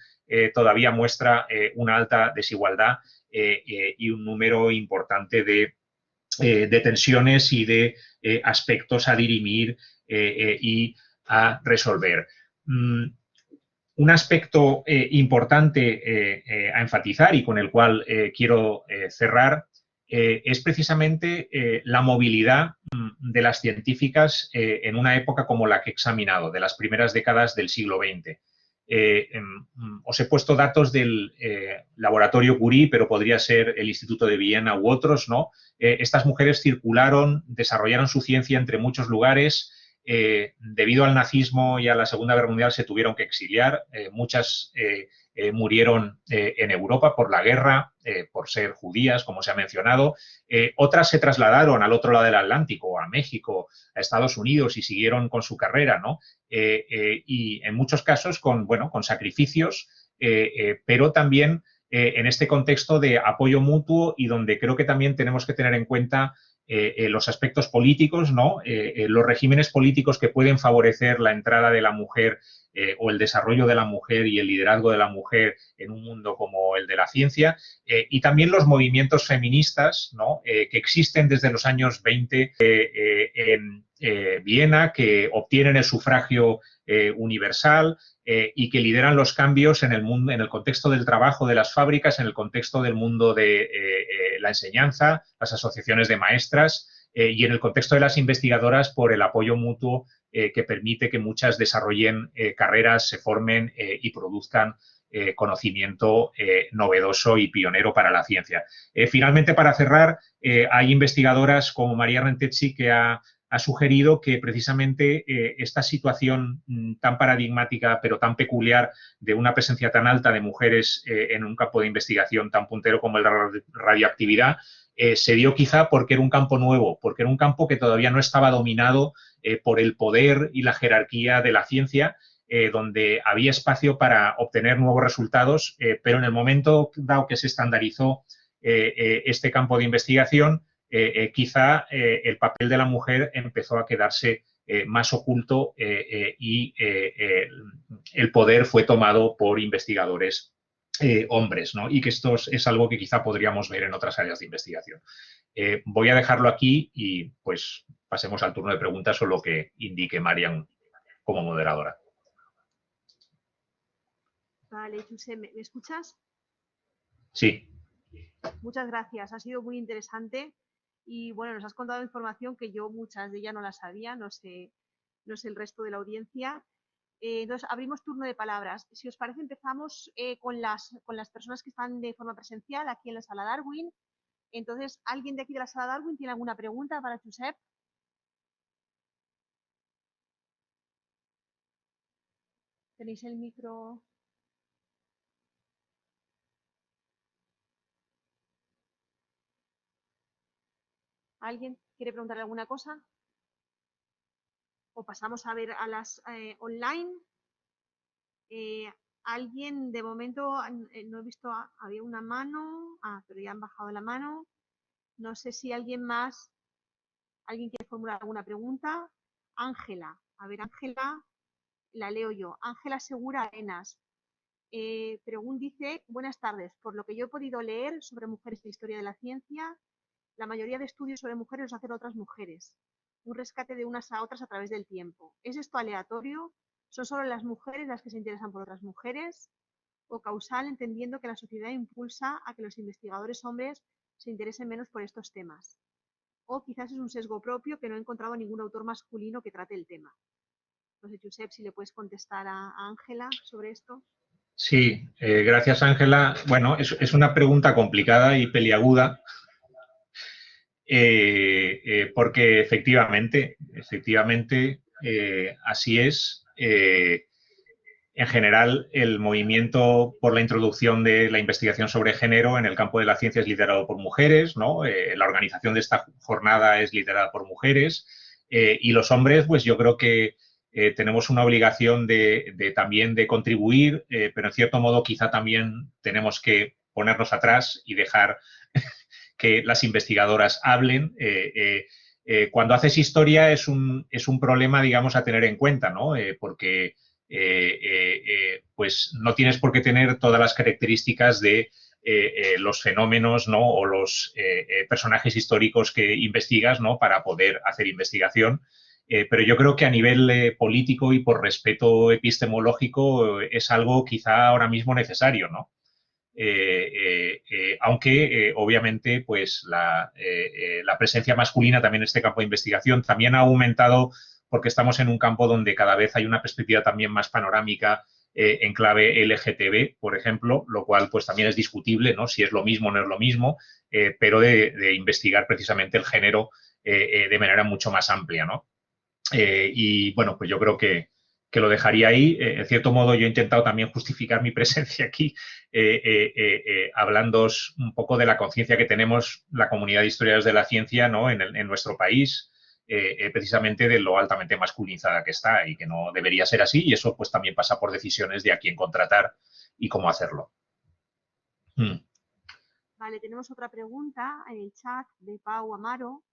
[SPEAKER 2] todavía muestra una alta desigualdad y un número importante de tensiones y de aspectos a dirimir y a resolver. Un aspecto importante a enfatizar y con el cual quiero cerrar es precisamente la movilidad de las científicas en una época como la que he examinado, de las primeras décadas del siglo XX. Os he puesto datos del laboratorio Curie, pero podría ser el Instituto de Viena u otros, ¿no? Estas mujeres circularon, desarrollaron su ciencia entre muchos lugares. Debido al nazismo y a la Segunda Guerra Mundial se tuvieron que exiliar. Muchas murieron en Europa por la guerra, por ser judías, como se ha mencionado. Otras se trasladaron al otro lado del Atlántico, a México, a Estados Unidos y siguieron con su carrera, ¿no? Y en muchos casos con sacrificios, pero también en este contexto de apoyo mutuo y donde creo que también tenemos que tener en cuenta los aspectos políticos, ¿no? Los regímenes políticos que pueden favorecer la entrada de la mujer o el desarrollo de la mujer y el liderazgo de la mujer en un mundo como el de la ciencia, y también los movimientos feministas, ¿no? Que existen desde los años 20 en Viena, que obtienen el sufragio universal y que lideran los cambios en el mundo, en el contexto del trabajo de las fábricas, en el contexto del mundo de la enseñanza, las asociaciones de maestras y en el contexto de las investigadoras por el apoyo mutuo que permite que muchas desarrollen carreras, se formen y produzcan conocimiento novedoso y pionero para la ciencia. Finalmente, para cerrar, hay investigadoras como María Rentecci que ha sugerido que precisamente esta situación tan paradigmática pero tan peculiar de una presencia tan alta de mujeres en un campo de investigación tan puntero como el de la radioactividad se dio quizá porque era un campo nuevo, porque era un campo que todavía no estaba dominado por el poder y la jerarquía de la ciencia, donde había espacio para obtener nuevos resultados, pero en el momento dado que se estandarizó este campo de investigación, quizá el papel de la mujer empezó a quedarse más oculto y el poder fue tomado por investigadores hombres, ¿no? Y que esto es algo que quizá podríamos ver en otras áreas de investigación. Voy a dejarlo aquí y pues pasemos al turno de preguntas o lo que indique Marian como moderadora.
[SPEAKER 1] Vale, Josep, ¿me escuchas?
[SPEAKER 2] Sí.
[SPEAKER 1] Muchas gracias, ha sido muy interesante y bueno, nos has contado información que yo muchas de ellas no las sabía, no sé el resto de la audiencia. Entonces, abrimos turno de palabras. Si os parece, empezamos con las personas que están de forma presencial aquí en la sala Darwin. Entonces, ¿alguien de aquí de la sala Darwin tiene alguna pregunta para Josep? ¿Tenéis el micro? ¿Alguien quiere preguntarle alguna cosa? ¿O pasamos a ver a las online? Eh, ¿Alguien de momento, no he visto, había una mano, pero ya han bajado la mano. No sé si alguien más, alguien quiere formular alguna pregunta. Ángela, a ver, Ángela, la leo yo. Ángela Segura Arenas. Dice, buenas tardes. Por lo que yo he podido leer sobre mujeres e historia de la ciencia, la mayoría de estudios sobre mujeres los hacen otras mujeres. Un rescate de unas a otras a través del tiempo. ¿Es esto aleatorio? ¿Son solo las mujeres las que se interesan por otras mujeres? ¿O causal, entendiendo que la sociedad impulsa a que los investigadores hombres se interesen menos por estos temas? O quizás es un sesgo propio que no he encontrado ningún autor masculino que trate el tema. No sé, Josep, si le puedes contestar a Ángela sobre esto.
[SPEAKER 2] Sí, gracias Ángela. Bueno, es una pregunta complicada y peliaguda porque efectivamente así es. En general, el movimiento por la introducción de la investigación sobre género en el campo de la ciencia es liderado por mujeres, ¿no? La organización de esta jornada es liderada por mujeres y los hombres, pues yo creo que tenemos una obligación también de contribuir, pero en cierto modo quizá también tenemos que ponernos atrás y dejar que las investigadoras hablen. Cuando haces historia es un problema, digamos, a tener en cuenta, ¿no? Porque pues no tienes por qué tener todas las características de los fenómenos, ¿no? O los personajes históricos que investigas, ¿no? Para poder hacer investigación. Pero yo creo que a nivel político y por respeto epistemológico es algo quizá ahora mismo necesario, ¿no? Aunque obviamente pues la presencia masculina también en este campo de investigación también ha aumentado porque estamos en un campo donde cada vez hay una perspectiva también más panorámica en clave LGTB, por ejemplo, lo cual pues también es discutible, ¿no? Si es lo mismo o no es lo mismo, pero de investigar precisamente el género de manera mucho más amplia, ¿no? Y bueno, pues yo creo que lo dejaría ahí. En cierto modo, yo he intentado también justificar mi presencia aquí, hablando un poco de la conciencia que tenemos la comunidad de historiadores de la ciencia, ¿no? En nuestro país, precisamente de lo altamente masculinizada que está y que no debería ser así. Y eso pues también pasa por decisiones de a quién contratar y cómo hacerlo.
[SPEAKER 1] Vale, tenemos otra pregunta en el chat de Pau Amaro,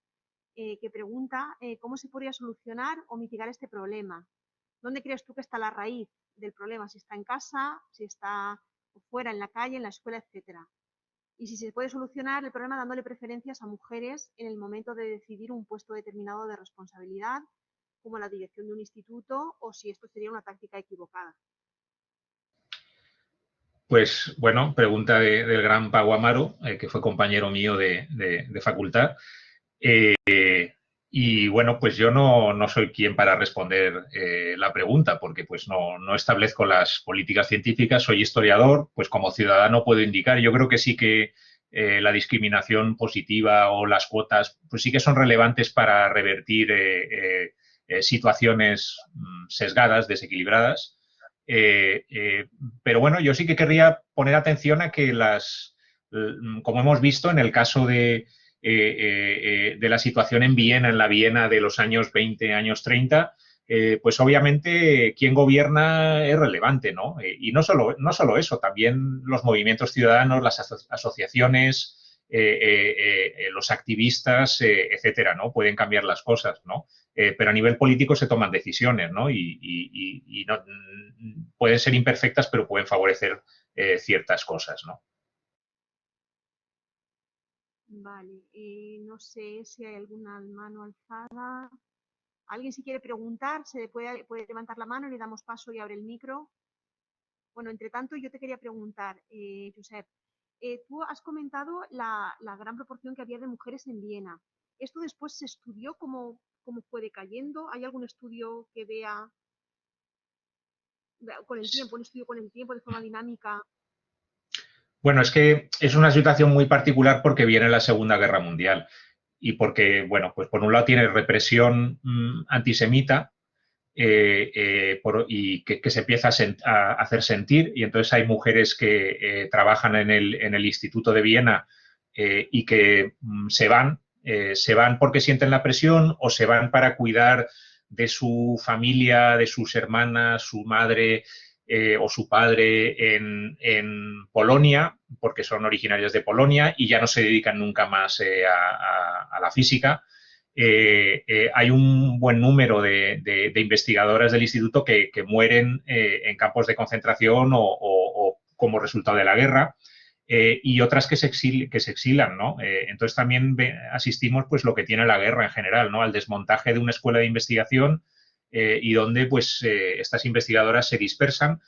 [SPEAKER 1] que pregunta cómo se podría solucionar o mitigar este problema. ¿Dónde crees tú que está la raíz del problema? Si está en casa, si está fuera, en la calle, en la escuela, etcétera. Y si se puede solucionar el problema dándole preferencias a mujeres en el momento de decidir un puesto determinado de responsabilidad, como la dirección de un instituto, o si esto sería una táctica equivocada.
[SPEAKER 2] Pues bueno, pregunta del gran Pau Amaro, que fue compañero mío de facultad. Eh, y bueno, pues yo no soy quien para responder la pregunta, porque pues no establezco las políticas científicas, soy historiador, pues como ciudadano puedo indicar. Yo creo que sí que la discriminación positiva o las cuotas, pues sí que son relevantes para revertir situaciones sesgadas, desequilibradas. Pero bueno, yo sí que querría poner atención a que como hemos visto en el caso de la situación en Viena, en la Viena de los años 20, años 30, pues obviamente quien gobierna es relevante, ¿no? Y no solo eso, también los movimientos ciudadanos, las asociaciones, los activistas, etcétera, ¿no? Pueden cambiar las cosas, ¿no? Pero a nivel político se toman decisiones, ¿no? Y no, pueden ser imperfectas, pero pueden favorecer ciertas cosas, ¿no?
[SPEAKER 1] Vale, no sé si hay alguna mano alzada. ¿Alguien si quiere preguntar? ¿Puede levantar la mano y le damos paso y abre el micro? Bueno, entre tanto, yo te quería preguntar, Josep, tú has comentado la gran proporción que había de mujeres en Viena. ¿Esto después se estudió cómo fue decayendo? ¿Hay algún estudio que vea con el tiempo, un estudio con el tiempo de forma dinámica?
[SPEAKER 2] Bueno, es que es una situación muy particular porque viene la Segunda Guerra Mundial y porque, bueno, pues por un lado tiene represión antisemita y que se empieza a hacer sentir y entonces hay mujeres que trabajan en el Instituto de Viena y que se van porque sienten la presión o se van para cuidar de su familia, de sus hermanas, su madre o su padre en Polonia, porque son originarias de Polonia y ya no se dedican nunca más a la física. Hay un buen número de investigadoras del instituto que mueren en campos de concentración o como resultado de la guerra. Y otras que se exilan, ¿no? Entonces también asistimos pues lo que tiene la guerra en general, ¿no? Al desmontaje de una escuela de investigación y donde pues estas investigadoras se dispersan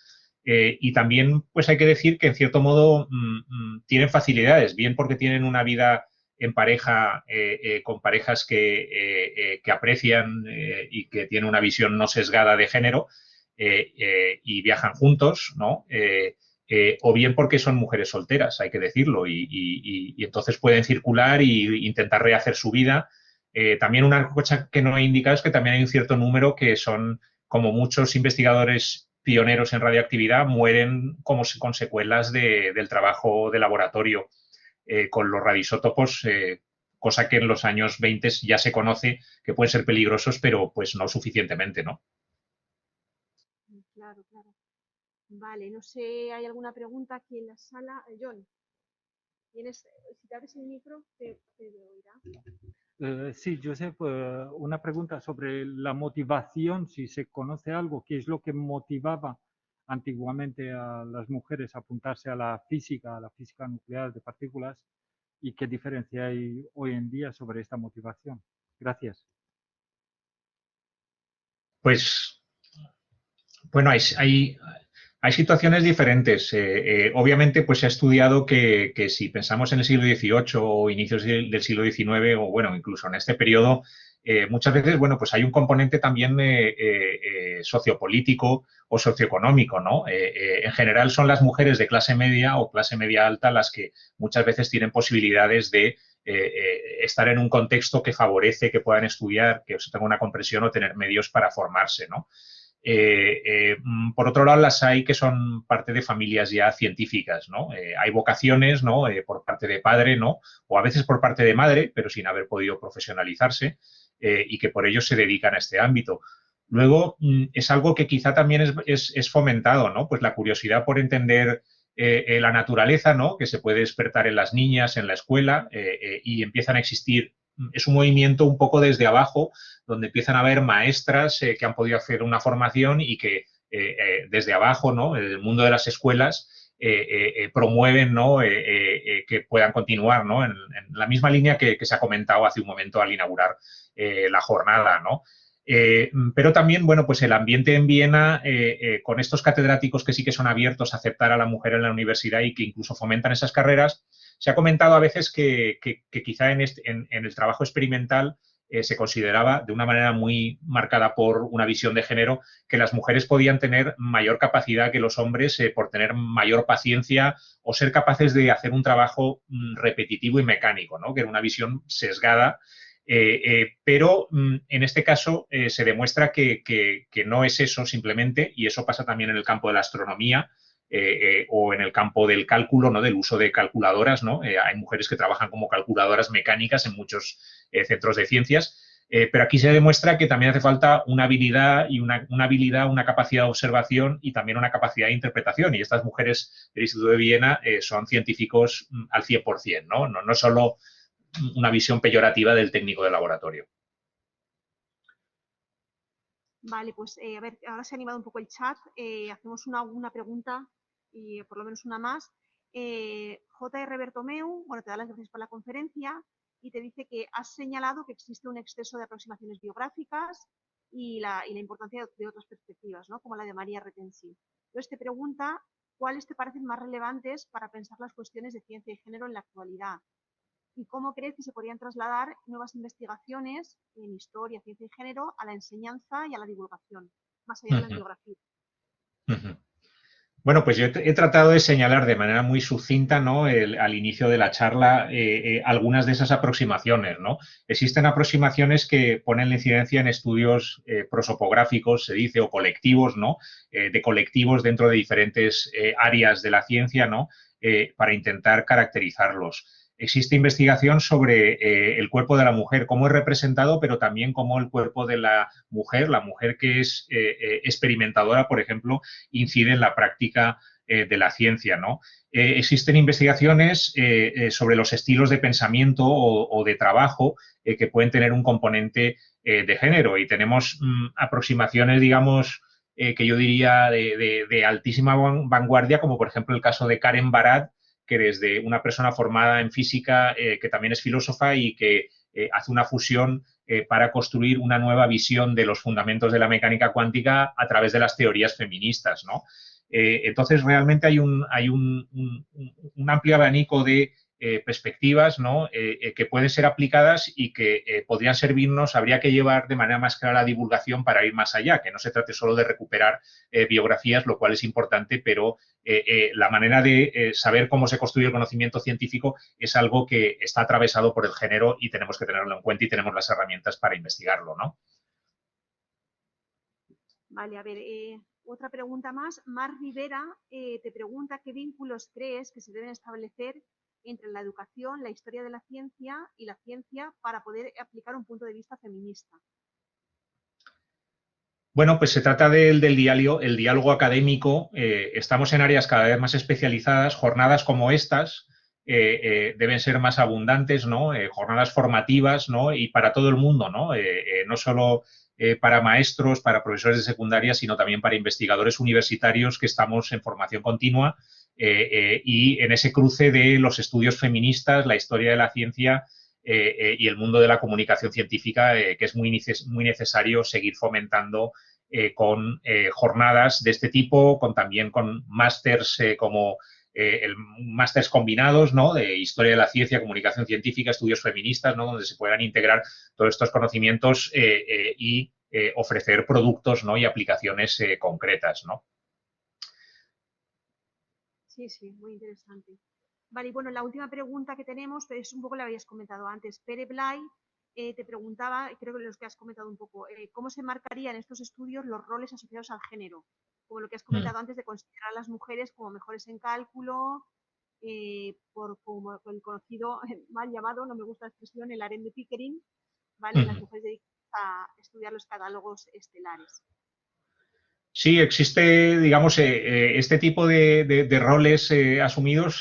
[SPEAKER 2] y también pues hay que decir que en cierto modo tienen facilidades, bien porque tienen una vida en pareja con parejas que aprecian y que tienen una visión no sesgada de género y viajan juntos, ¿no? O bien porque son mujeres solteras, hay que decirlo, y entonces pueden circular e intentar rehacer su vida. También una cosa que no he indicado es que también hay un cierto número que son, como muchos investigadores pioneros en radioactividad, mueren con secuelas del trabajo de laboratorio con los radioisótopos, cosa que en los años 20 ya se conoce que pueden ser peligrosos, pero pues no suficientemente, ¿no?
[SPEAKER 1] Claro, claro. Vale, no sé, ¿hay alguna pregunta aquí en la sala? John, si te abres el micro, te oirá.
[SPEAKER 3] Sí, Josep, una pregunta sobre la motivación, si se conoce algo, qué es lo que motivaba antiguamente a las mujeres a apuntarse a la física nuclear de partículas, y qué diferencia hay hoy en día sobre esta motivación. Gracias.
[SPEAKER 2] Pues bueno, hay situaciones diferentes. Obviamente, pues se ha estudiado que si pensamos en el siglo XVIII o inicios del siglo XIX, o bueno, incluso en este periodo, muchas veces, bueno, pues hay un componente también sociopolítico o socioeconómico, ¿no? En general son las mujeres de clase media o clase media alta las que muchas veces tienen posibilidades de estar en un contexto que favorece que puedan estudiar, que tengan una compresión o tener medios para formarse, ¿no? Por otro lado, las hay que son parte de familias ya científicas, ¿no? Hay vocaciones, ¿no? Por parte de padre, ¿no? O a veces por parte de madre, pero sin haber podido profesionalizarse y que por ello se dedican a este ámbito. Luego, es algo que quizá también es fomentado, ¿no? Pues la curiosidad por entender la naturaleza, ¿no? Que se puede despertar en las niñas, en la escuela, y empiezan a existir. Es un movimiento un poco desde abajo, donde empiezan a haber maestras que han podido hacer una formación y que desde abajo, ¿no? El mundo de las escuelas promueven, ¿no? Que puedan continuar, ¿no? En la misma línea que se ha comentado hace un momento al inaugurar la jornada, ¿no? Pero también, bueno, pues el ambiente en Viena, con estos catedráticos que sí que son abiertos a aceptar a la mujer en la universidad y que incluso fomentan esas carreras, se ha comentado a veces que quizá en el trabajo experimental se consideraba de una manera muy marcada por una visión de género que las mujeres podían tener mayor capacidad que los hombres por tener mayor paciencia o ser capaces de hacer un trabajo repetitivo y mecánico, ¿no? Que era una visión sesgada. Pero en este caso se demuestra que no es eso simplemente, y eso pasa también en el campo de la astronomía, o en el campo del cálculo, ¿no? Del uso de calculadoras, ¿no? Hay mujeres que trabajan como calculadoras mecánicas en muchos centros de ciencias, pero aquí se demuestra que también hace falta una habilidad y una habilidad, una capacidad de observación y también una capacidad de interpretación. Y estas mujeres del Instituto de Viena son científicos al 100%, ¿no? No solo una visión peyorativa del técnico de laboratorio.
[SPEAKER 1] Vale, pues a ver, ahora se ha animado un poco el chat. Hacemos una pregunta y por lo menos una más. J.R. Bertomeu, bueno, te da las gracias por la conferencia y te dice que has señalado que existe un exceso de aproximaciones biográficas y la importancia de otras perspectivas, ¿no? Como la de María Retensi. Entonces te pregunta ¿cuáles te parecen más relevantes para pensar las cuestiones de ciencia y género en la actualidad? ¿Y cómo crees que se podrían trasladar nuevas investigaciones en historia, ciencia y género a la enseñanza y a la divulgación, más allá de las
[SPEAKER 2] Ujú,
[SPEAKER 1] biografías?
[SPEAKER 2] ujú. Bueno, pues yo he tratado de señalar de manera muy sucinta, ¿no? Al inicio de la charla, algunas de esas aproximaciones, ¿no? Existen aproximaciones que ponen la incidencia en estudios prosopográficos, se dice, o colectivos, ¿no? De colectivos dentro de diferentes áreas de la ciencia, ¿no? Para intentar caracterizarlos. Existe investigación sobre el cuerpo de la mujer, cómo es representado, pero también cómo el cuerpo de la mujer que es experimentadora, por ejemplo, incide en la práctica de la ciencia, ¿no? Existen investigaciones sobre los estilos de pensamiento o de trabajo que pueden tener un componente de género y tenemos aproximaciones, digamos, que yo diría de altísima vanguardia, como por ejemplo el caso de Karen Barad, que desde una persona formada en física, que también es filósofa y que hace una fusión para construir una nueva visión de los fundamentos de la mecánica cuántica a través de las teorías feministas, ¿no? Entonces, realmente hay un amplio abanico de perspectivas, ¿no? Que pueden ser aplicadas y que podrían servirnos, habría que llevar de manera más clara la divulgación para ir más allá, que no se trate solo de recuperar biografías, lo cual es importante, pero la manera de saber cómo se construye el conocimiento científico es algo que está atravesado por el género y tenemos que tenerlo en cuenta y tenemos las herramientas para investigarlo, ¿no?
[SPEAKER 1] Vale, a ver, otra pregunta más. Mar Rivera te pregunta qué vínculos crees que se deben establecer entre la educación, la historia de la ciencia y la ciencia para poder aplicar un punto de vista feminista.
[SPEAKER 2] Bueno, pues se trata del diálogo, el diálogo académico. Estamos en áreas cada vez más especializadas. Jornadas como estas deben ser más abundantes, ¿no? Jornadas formativas, ¿no? Y para todo el mundo, ¿no? No solo para maestros, para profesores de secundaria, sino también para investigadores universitarios que estamos en formación continua y en ese cruce de los estudios feministas, la historia de la ciencia y el mundo de la comunicación científica, que es muy necesario seguir fomentando con jornadas de este tipo, también con másters como másters combinados, ¿no? De historia de la ciencia, comunicación científica, estudios feministas, ¿no? Donde se puedan integrar todos estos conocimientos y ofrecer productos, ¿no? Y aplicaciones concretas, ¿no?
[SPEAKER 1] Sí, sí, muy interesante. Vale, y bueno, la última pregunta que tenemos es un poco la habías comentado antes. Pere Blay te preguntaba, creo que los que has comentado un poco, ¿cómo se marcarían en estos estudios los roles asociados al género? Como lo que has comentado antes de considerar a las mujeres como mejores en cálculo, por como el conocido, mal llamado, no me gusta la expresión, el harem de Pickering, ¿vale? Las mujeres dedicadas a estudiar los catálogos estelares.
[SPEAKER 2] Sí, existe, digamos, este tipo de roles asumidos.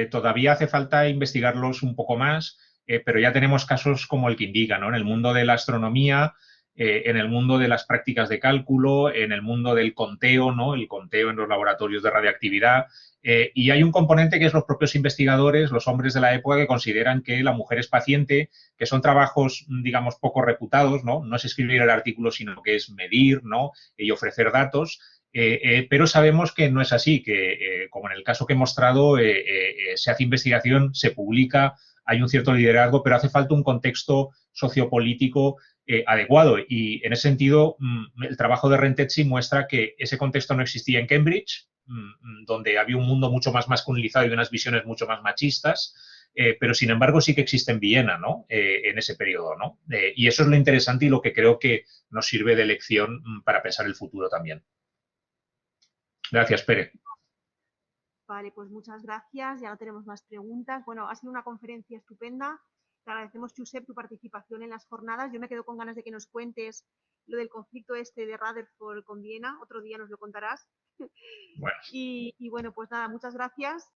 [SPEAKER 2] Todavía hace falta investigarlos un poco más, pero ya tenemos casos como el que indica, ¿no? En el mundo de la astronomía, en el mundo de las prácticas de cálculo, en el mundo del conteo, ¿no? El conteo en los laboratorios de radioactividad. Y hay un componente que es los propios investigadores, los hombres de la época, que consideran que la mujer es paciente, que son trabajos, digamos, poco reputados, ¿no? No es escribir el artículo, sino que es medir, ¿no? Y ofrecer datos, pero sabemos que no es así, que como en el caso que he mostrado, se hace investigación, se publica, hay un cierto liderazgo, pero hace falta un contexto sociopolítico adecuado. Y en ese sentido, el trabajo de Rentetzi muestra que ese contexto no existía en Cambridge, donde había un mundo mucho más masculinizado y unas visiones mucho más machistas, pero sin embargo sí que existe en Viena, ¿no? En ese periodo, ¿no? Y eso es lo interesante y lo que creo que nos sirve de lección para pensar el futuro también. Gracias, Pere.
[SPEAKER 1] Vale, pues muchas gracias. Ya no tenemos más preguntas. Bueno, ha sido una conferencia estupenda. Te agradecemos, Josep, tu participación en las jornadas. Yo me quedo con ganas de que nos cuentes lo del conflicto este de Rutherford con Viena. Otro día nos lo contarás.
[SPEAKER 2] Bueno.
[SPEAKER 1] Y bueno, pues nada, muchas gracias